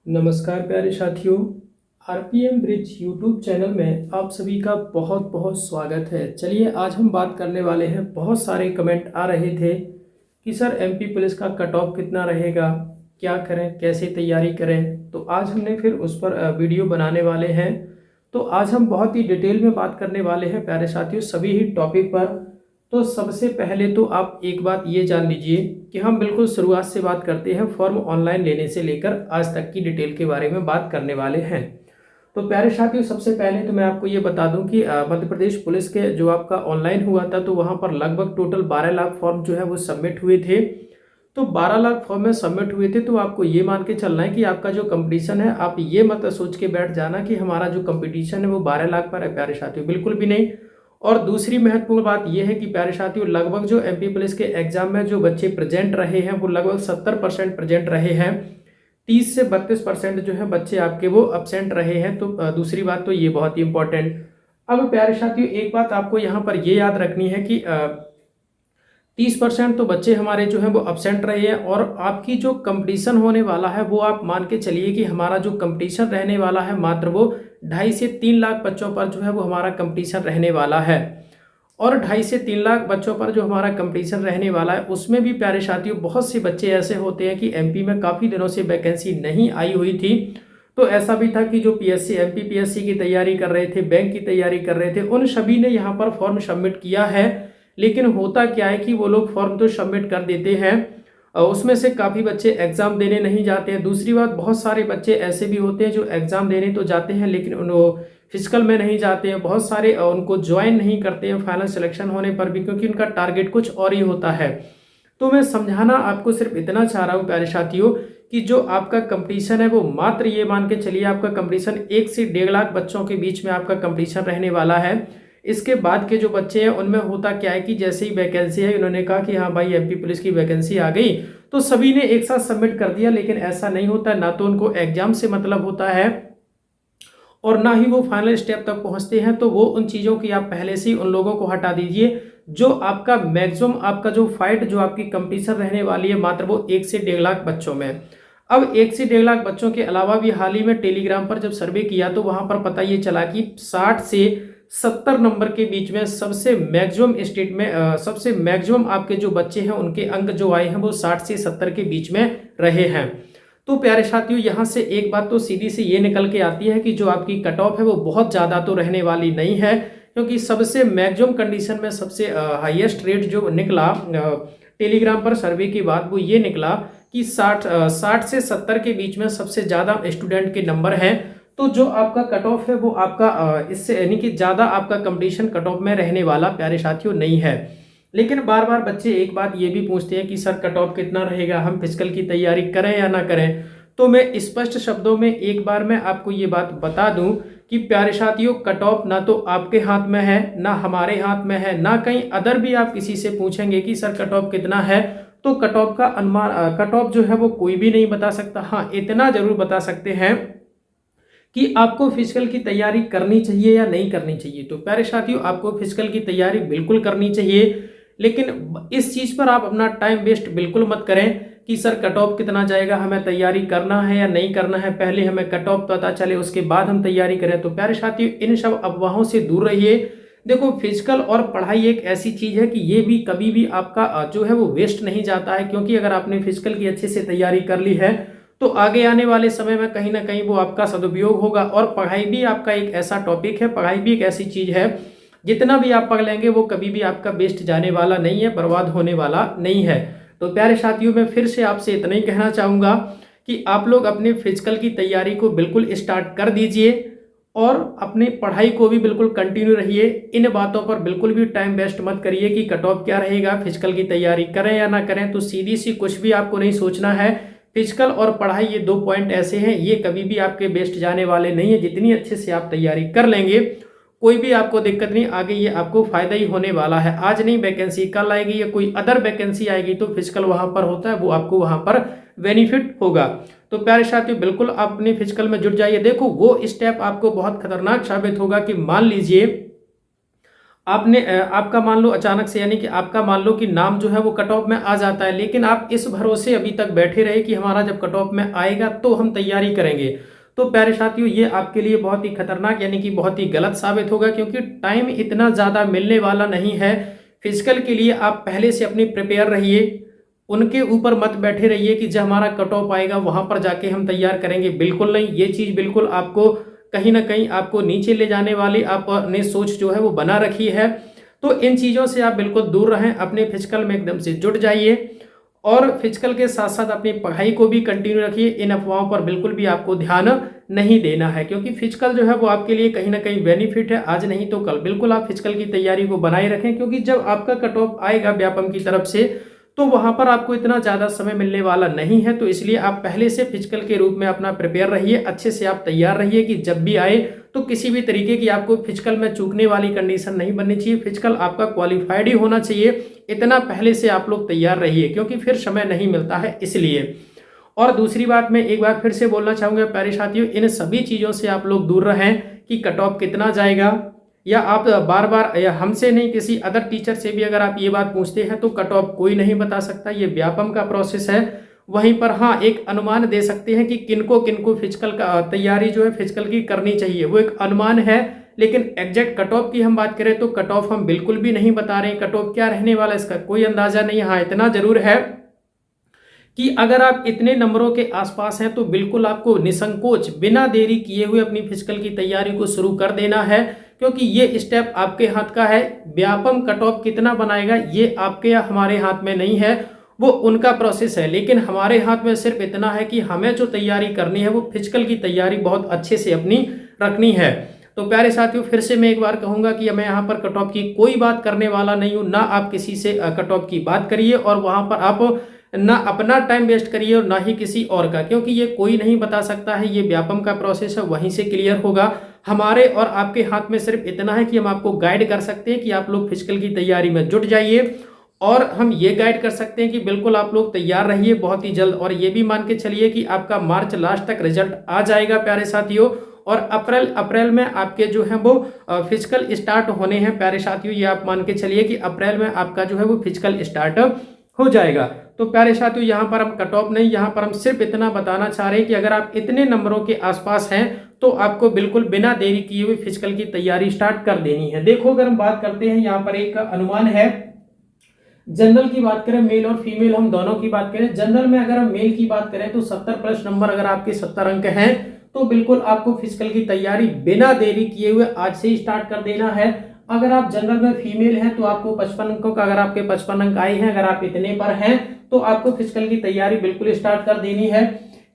नमस्कार प्यारे साथियों। आरपीएम ब्रिज यूट्यूब चैनल में आप सभी का बहुत बहुत स्वागत है। चलिए आज हम बात करने वाले हैं। बहुत सारे कमेंट आ रहे थे कि सर एमपी पुलिस का कट ऑफ कितना रहेगा, क्या करें, कैसे तैयारी करें। तो आज हमने फिर उस पर वीडियो बनाने वाले हैं। तो आज हम बहुत ही डिटेल में बात करने वाले हैं प्यारे साथियों, सभी ही टॉपिक पर। तो सबसे पहले तो आप एक बात ये जान लीजिए कि हम बिल्कुल शुरुआत से बात करते हैं। फॉर्म ऑनलाइन लेने से लेकर आज तक की डिटेल के बारे में बात करने वाले हैं। तो प्यारे साथियों, सबसे पहले तो मैं आपको ये बता दूं कि मध्य प्रदेश पुलिस के जो आपका ऑनलाइन हुआ था, तो वहां पर लगभग टोटल 12 लाख फॉर्म जो है वो सबमिट हुए थे। तो 12 लाख फॉर्म में सबमिट हुए थे, तो आपको ये मान के चलना है कि आपका जो कंपटीशन है, आप ये मत सोच के बैठ जाना कि हमारा जो कंपटीशन है वो 12 लाख पर है। प्यारे साथियों, बिल्कुल भी नहीं। और दूसरी महत्वपूर्ण बात यह है कि प्यारे साथियों, लगभग जो एमपी पुलिस के एग्जाम में जो बच्चे प्रेजेंट रहे हैं वो लगभग 70% प्रेजेंट रहे हैं। 30 से 32% जो है बच्चे आपके वो अब्सेंट रहे हैं। तो दूसरी बात तो ये बहुत ही इंपॉर्टेंट। अब प्यारे साथियों, एक बात आपको यहाँ पर ये याद रखनी है कि 30% तो बच्चे हमारे जो है वो अब्सेंट रहे हैं। और आपकी जो कंपटीशन होने वाला है वो आप मान के चलिए कि हमारा जो कंपटीशन रहने वाला है मात्र वो 2.5 से 3 लाख बच्चों पर जो है वो हमारा कंपटीशन रहने वाला है। और 2.5 से 3 लाख बच्चों पर जो हमारा कंपटीशन रहने वाला है, उसमें भी प्यारे साथियों बहुत से बच्चे ऐसे होते हैं कि एमपी में काफ़ी दिनों से वैकेंसी नहीं आई हुई थी। तो ऐसा भी था कि जो पीएससी एमपी पीएससी की तैयारी कर रहे थे, बैंक की तैयारी कर रहे थे, उन सभी ने यहाँ पर फॉर्म सबमिट किया है। लेकिन होता क्या है कि वो लोग फॉर्म तो सबमिट कर देते हैं, उसमें से काफ़ी बच्चे एग्ज़ाम देने नहीं जाते हैं। दूसरी बात, बहुत सारे बच्चे ऐसे भी होते हैं जो एग्ज़ाम देने तो जाते हैं लेकिन वो फिजिकल में नहीं जाते हैं। बहुत सारे उनको ज्वाइन नहीं करते हैं फाइनल सिलेक्शन होने पर भी, क्योंकि उनका टारगेट कुछ और ही होता है। तो मैं समझाना आपको सिर्फ इतना चाह रहा हूँ प्यारे साथियों कि जो आपका कंपटीशन है वो मात्र ये मान के चलिए, आपका कंपटीशन 1 से 1.5 लाख बच्चों के बीच में आपका कंपटीशन रहने वाला है। इसके बाद के जो बच्चे हैं उनमें होता क्या है कि जैसे ही वैकेंसी है, इन्होंने कहा कि हाँ भाई एमपी पुलिस की वैकेंसी आ गई, तो सभी ने एक साथ सबमिट कर दिया। लेकिन ऐसा नहीं होता, ना तो उनको एग्जाम से मतलब होता है और ना ही वो फाइनल स्टेप तक पहुंचते हैं। तो वो उन चीज़ों की आप पहले से ही उन लोगों को हटा दीजिए। जो आपका मैक्सिमम आपका जो फाइट जो आपकी कंपटीशन रहने वाली है मात्र वो 1 से 1.5 लाख बच्चों में। अब 1 से 1.5 लाख बच्चों के अलावा भी हाल ही में टेलीग्राम पर जब सर्वे किया तो वहां पर पता ये चला कि 60 से 70 नंबर के बीच में सबसे मैक्सिमम स्टेट में सबसे मैक्सिमम आपके जो बच्चे हैं उनके अंक जो आए हैं वो 60 से 70 के बीच में रहे हैं। तो प्यारे साथियों, यहाँ से एक बात तो सीधी सी ये निकल के आती है कि जो आपकी कट ऑफ है वो बहुत ज़्यादा तो रहने वाली नहीं है, क्योंकि सबसे मैक्सिमम कंडीशन में सबसे हाईएस्ट रेट जो निकला टेलीग्राम पर सर्वे के बाद वो ये निकला कि 60 से 70 के बीच में सबसे ज़्यादा स्टूडेंट के नंबर हैं। तो जो आपका कट ऑफ है वो आपका इससे यानी कि ज़्यादा आपका कंपटीशन कट ऑफ में रहने वाला प्यारे साथियों नहीं है। लेकिन बार बार बच्चे एक बात ये भी पूछते हैं कि सर कट ऑफ कितना रहेगा, हम फिजिकल की तैयारी करें या ना करें। तो मैं स्पष्ट शब्दों में एक बार मैं आपको ये बात बता दूं कि प्यारे साथियों, कट ऑफ ना तो आपके हाथ में है, ना हमारे हाथ में है, ना कहीं अदर भी आप किसी से पूछेंगे कि सर कट ऑफ कितना है, तो कट ऑफ का अनुमान कट ऑफ जो है वो कोई भी नहीं बता सकता। हाँ, इतना जरूर बता सकते हैं कि आपको फिजिकल की तैयारी करनी चाहिए या नहीं करनी चाहिए। तो प्यारे साथियों, आपको फिजिकल की तैयारी बिल्कुल करनी चाहिए, लेकिन इस चीज़ पर आप अपना टाइम वेस्ट बिल्कुल मत करें कि सर कट ऑफ कितना जाएगा, हमें तैयारी करना है या नहीं करना है, पहले हमें कट ऑफ पता चले उसके बाद हम तैयारी करें। तो प्यारे साथियों, इन सब अफवाहों से दूर रहिए। देखो, फिजिकल और पढ़ाई एक ऐसी चीज़ है कि ये भी कभी भी आपका जो है वो वेस्ट नहीं जाता है, क्योंकि अगर आपने फिजिकल की अच्छे से तैयारी कर ली है तो आगे आने वाले समय में कहीं ना कहीं वो आपका सदुपयोग होगा। और पढ़ाई भी आपका एक ऐसा टॉपिक है, पढ़ाई भी एक ऐसी चीज़ है, जितना भी आप पढ़ लेंगे वो कभी भी आपका वेस्ट जाने वाला नहीं है, बर्बाद होने वाला नहीं है। तो प्यारे साथियों, मैं फिर से आपसे इतना ही कहना चाहूँगा कि आप लोग अपने फिजिकल की तैयारी को बिल्कुल स्टार्ट कर दीजिए और अपनी पढ़ाई को भी बिल्कुल कंटिन्यू रहिए। इन बातों पर बिल्कुल भी टाइम वेस्ट मत करिए कि कट ऑफ क्या रहेगा, फिजिकल की तैयारी करें या ना करें। तो सीधी सी कुछ भी आपको नहीं सोचना है। फिजिकल और पढ़ाई ये 2 पॉइंट ऐसे हैं, ये कभी भी आपके वेस्ट जाने वाले नहीं है। जितनी अच्छे से आप तैयारी कर लेंगे कोई भी आपको दिक्कत नहीं, आगे ये आपको फायदा ही होने वाला है। आज नहीं वैकेंसी कल आएगी या कोई अदर वैकेंसी आएगी तो फिजिकल वहां पर होता है, वो आपको वहां पर बेनिफिट होगा। तो प्यारे साथियों, बिल्कुल आप अपने फिजिकल में जुट जाइए। देखो, वो स्टेप आपको बहुत खतरनाक साबित होगा कि मान लीजिए आपका मान लो अचानक से, यानी कि आपका मान लो कि नाम जो है वो कट ऑफ में आ जाता है, लेकिन आप इस भरोसे अभी तक बैठे रहे कि हमारा जब कट ऑफ में आएगा तो हम तैयारी करेंगे। तो प्यारे साथियों, ये आपके लिए बहुत ही खतरनाक यानी कि बहुत ही गलत साबित होगा, क्योंकि टाइम इतना ज़्यादा मिलने वाला नहीं है फिजिकल के लिए। आप पहले से अपनी प्रिपेयर रहिए, उनके ऊपर मत बैठे रहिए कि जब हमारा कट ऑफ आएगा वहां पर जाके हम तैयार करेंगे। बिल्कुल नहीं, ये चीज़ बिल्कुल आपको कहीं ना कहीं आपको नीचे ले जाने वाली आपने सोच जो है वो बना रखी है। तो इन चीज़ों से आप बिल्कुल दूर रहें, अपने फिजिकल में एकदम से जुट जाइए और फिजिकल के साथ साथ अपनी पढ़ाई को भी कंटिन्यू रखिए। इन अफवाहों पर बिल्कुल भी आपको ध्यान नहीं देना है, क्योंकि फिजिकल जो है वो आपके लिए कहीं ना कहीं बेनिफिट है। आज नहीं तो कल बिल्कुल आप फिजिकल की तैयारी को बनाए रखें, क्योंकि जब आपका कट ऑफ आएगा व्यापम की तरफ से तो वहां पर आपको इतना ज़्यादा समय मिलने वाला नहीं है। तो इसलिए आप पहले से फिजिकल के रूप में अपना प्रिपेयर रहिए, अच्छे से आप तैयार रहिए कि जब भी आए तो किसी भी तरीके की आपको फिजिकल में चूकने वाली कंडीशन नहीं बननी चाहिए। फिजिकल आपका क्वालिफाइड ही होना चाहिए, इतना पहले से आप लोग तैयार रहिए, क्योंकि फिर समय नहीं मिलता है इसलिए। और दूसरी बात, मैं एक बार फिर से बोलना चाहूँगा प्यारे साथियों, इन सभी चीज़ों से आप लोग दूर रहें कि कट ऑफ कितना जाएगा, या आप बार बार, या हमसे नहीं किसी अदर टीचर से भी अगर आप ये बात पूछते हैं तो कट ऑफ कोई नहीं बता सकता, ये व्यापम का प्रोसेस है। वहीं पर हाँ, एक अनुमान दे सकते हैं कि किनको किनको फिजिकल का तैयारी जो है फिजिकल की करनी चाहिए, वो एक अनुमान है। लेकिन एग्जैक्ट कट ऑफ की हम बात करें तो कट ऑफ हम बिल्कुल भी नहीं बता रहे हैं, कट ऑफ क्या रहने वाला है इसका कोई अंदाजा नहीं। हाँ, इतना जरूर है कि अगर आप इतने नंबरों के आसपास हैं तो बिल्कुल आपको निसंकोच बिना देरी किए हुए अपनी फिजिकल की तैयारी को शुरू कर देना है, क्योंकि ये स्टेप आपके हाथ का है। व्यापम कट ऑफ कितना बनाएगा ये आपके या हमारे हाथ में नहीं है, वो उनका प्रोसेस है। लेकिन हमारे हाथ में सिर्फ इतना है कि हमें जो तैयारी करनी है वो फिजिकल की तैयारी बहुत अच्छे से अपनी रखनी है। तो प्यारे साथियों, फिर से मैं एक बार कहूंगा कि मैं यहाँ पर कट ऑफ की कोई बात करने वाला नहीं हूँ, ना आप किसी से कट ऑफ की बात करिए और वहां पर आप ना अपना टाइम वेस्ट करिए और ना ही किसी और का, क्योंकि ये कोई नहीं बता सकता है। ये व्यापम का प्रोसेस है, वहीं से क्लियर होगा। हमारे और आपके हाथ में सिर्फ इतना है कि हम आपको गाइड कर सकते हैं कि आप लोग फिजिकल की तैयारी में जुट जाइए, और हम ये गाइड कर सकते हैं कि बिल्कुल आप लोग तैयार रहिए बहुत ही जल्द। और ये भी मान के चलिए कि आपका मार्च लास्ट तक रिजल्ट आ जाएगा प्यारे साथियों, और अप्रैल में आपके जो है वो फिजिकल स्टार्ट होने हैं प्यारे साथियों। ये आप मान के चलिए कि अप्रैल में आपका जो है वो फिजिकल स्टार्ट हो जाएगा। तो प्यारे साथियों, यहाँ पर हम कट ऑफ नहीं, यहाँ पर हम सिर्फ इतना बताना चाह रहे हैं कि अगर आप इतने नंबरों के आसपास हैं तो आपको बिल्कुल बिना देरी किए हुए फिजिकल की तैयारी स्टार्ट कर देनी है। देखो, अगर हम बात करते हैं, यहाँ पर एक अनुमान है, जनरल की बात करें, मेल और फीमेल हम दोनों की बात करें। जनरल में अगर हम मेल की बात करें तो 70 प्लस नंबर, अगर आपके 70 अंक हैं तो बिल्कुल आपको फिजिकल की तैयारी बिना देरी किए हुए आज से ही स्टार्ट कर देना है। अगर आप जनरल में फीमेल हैं तो आपको 55 अंकों का, अगर आपके 55 अंक आए हैं, अगर आप इतने पर हैं तो आपको फिजिकल की तैयारी बिल्कुल स्टार्ट कर देनी है।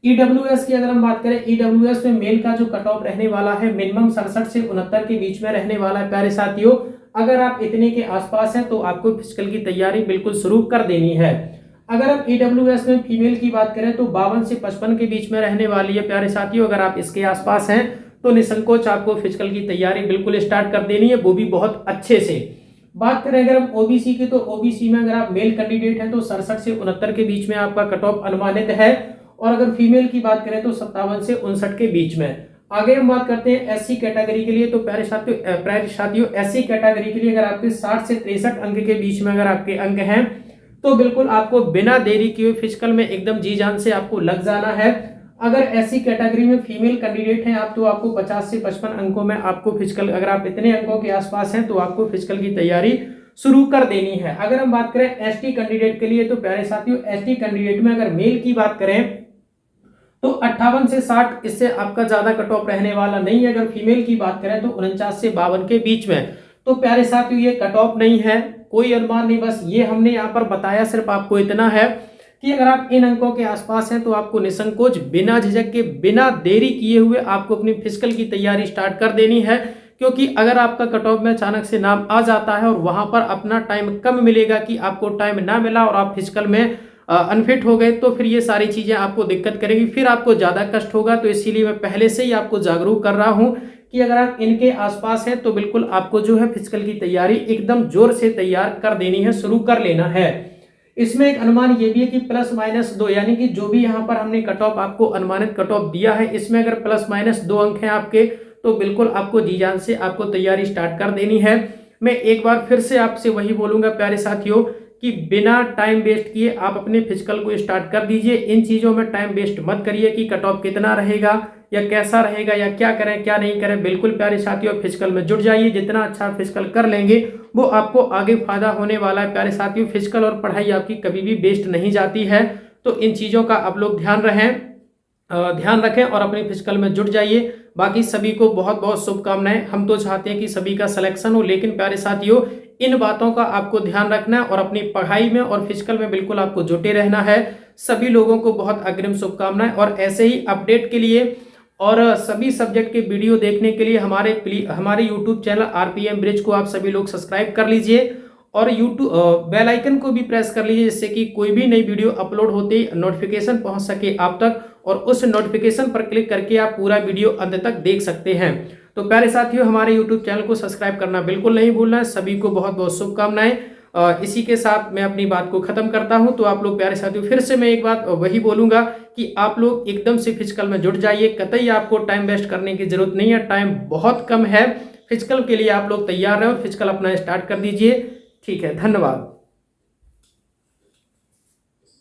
ईडब्ल्यूएस की अगर हम बात करें, ईडब्ल्यूएस में मेल का जो कट ऑफ रहने वाला है मिनिमम 67 से 69 के बीच में रहने वाला है प्यारे साथियों। अगर आप इतने के आसपास हैं तो आपको फिजिकल की तैयारी बिल्कुल शुरू कर देनी है। अगर आप ईडब्ल्यूएस में फीमेल की बात करें तो 52 से 55 के बीच में रहने वाली है प्यारे साथियों। अगर आप इसके आसपास हैं तो निसंकोच आपको फिजिकल की तैयारी बिल्कुल स्टार्ट कर देनी है, वो भी बहुत अच्छे से। बात करें अगर हम ओबीसी की, तो ओबीसी में अगर आप मेल कैंडिडेट हैं तो 67 से 69 के बीच में आपका कट ऑफ अनुमानित है, और अगर फीमेल की बात करें तो 57 से 59 के बीच में। आगे हम बात करते हैं एससी कैटेगरी के लिए, तो प्यारे साथियों एससी कैटेगरी के लिए अगर आपके 60 से 63 अंक के बीच में अगर आपके अंक हैं तो बिल्कुल आपको बिना देरी किए फिजिकल में एकदम जी जान से आपको लग जाना है। अगर एससी कैटेगरी में फीमेल कैंडिडेट हैं आप, तो आपको 50 से 55 अंकों में आपको फिजिकल, अगर आप इतने अंकों के आसपास हैं तो आपको फिजिकल की तैयारी शुरू कर देनी है। अगर हम बात करें एसटी कैंडिडेट के लिए, तो प्यारे साथियों एसटी कैंडिडेट में अगर मेल की बात करें तो 58 से 60, इससे आपका ज्यादा कट ऑफ रहने वाला नहीं है। अगर फीमेल की बात करें तो 49 से 52 के बीच में। तो प्यारे साथियों ये कट ऑफ नहीं है, कोई अनुमान नहीं, बस ये हमने यहाँ पर बताया, सिर्फ आपको इतना है कि अगर आप इन अंकों के आसपास हैं तो आपको निसंकोच बिना झिझक के बिना देरी किए हुए आपको अपनी फिजिकल की तैयारी स्टार्ट कर देनी है। क्योंकि अगर आपका कट ऑफ में अचानक से नाम आ जाता है और वहां पर अपना टाइम कम मिलेगा, कि आपको टाइम ना मिला और आप फिजिकल में अनफिट हो गए, तो फिर ये सारी चीजें आपको दिक्कत करेंगी, फिर आपको ज्यादा कष्ट होगा। तो इसीलिए मैं पहले से ही आपको जागरूक कर रहा हूं कि अगर आप इनके आसपास हैं तो बिल्कुल आपको जो है फिजिकल की तैयारी एकदम जोर से तैयार कर देनी है, शुरू कर लेना है। इसमें एक अनुमान ये भी है कि +-2, यानी कि जो भी यहाँ पर हमने कट ऑफ आपको अनुमानित कट ऑफ दिया है, इसमें अगर +-2 अंक हैं आपके तो बिल्कुल आपको जी जान से आपको तैयारी स्टार्ट कर देनी है। मैं एक बार फिर से आपसे वही बोलूँगा प्यारे साथियों कि बिना टाइम वेस्ट किए आप अपने फिजिकल को स्टार्ट कर दीजिए। इन चीज़ों में टाइम वेस्ट मत करिए कि कट ऑफ कितना रहेगा या कैसा रहेगा या क्या करें क्या नहीं करें। बिल्कुल प्यारे साथियों फिजिकल में जुट जाइए। जितना अच्छा फिजिकल कर लेंगे वो आपको आगे फायदा होने वाला है प्यारे साथियों। फिजिकल और पढ़ाई आपकी कभी भी वेस्ट नहीं जाती है। तो इन चीज़ों का आप लोग ध्यान रखें और अपने फिजिकल में जुट जाइए। बाकी सभी को बहुत बहुत शुभकामनाएं। हम तो चाहते हैं कि सभी का सिलेक्शन हो, लेकिन प्यारे साथियों इन बातों का आपको ध्यान रखना है और अपनी पढ़ाई में और फिजिकल में बिल्कुल आपको जुटे रहना है। सभी लोगों को बहुत अग्रिम शुभकामनाएं। और ऐसे ही अपडेट के लिए और सभी सब्जेक्ट के वीडियो देखने के लिए हमारे यूट्यूब चैनल आरपीएम ब्रिज को आप सभी लोग सब्सक्राइब कर लीजिए और यूट्यूब बेल आइकन को भी प्रेस कर लीजिए, जिससे कि कोई भी नई वीडियो अपलोड होते ही नोटिफिकेशन पहुंच सके आप तक और उस नोटिफिकेशन पर क्लिक करके आप पूरा वीडियो अंत तक देख सकते हैं। तो प्यारे साथियों हमारे यूट्यूब चैनल को सब्सक्राइब करना बिल्कुल नहीं भूलना है। सभी को बहुत बहुत शुभकामनाएं। इसी के साथ मैं अपनी बात को खत्म करता हूं। तो आप लोग प्यारे साथियों फिर से मैं एक बात वही बोलूंगा कि आप लोग एकदम से फिजिकल में जुट जाइए। कतई आपको टाइम वेस्ट करने की जरूरत नहीं है, टाइम बहुत कम है। फिजिकल के लिए आप लोग तैयार रहें और फिजिकल अपना स्टार्ट कर दीजिए। ठीक है, धन्यवाद।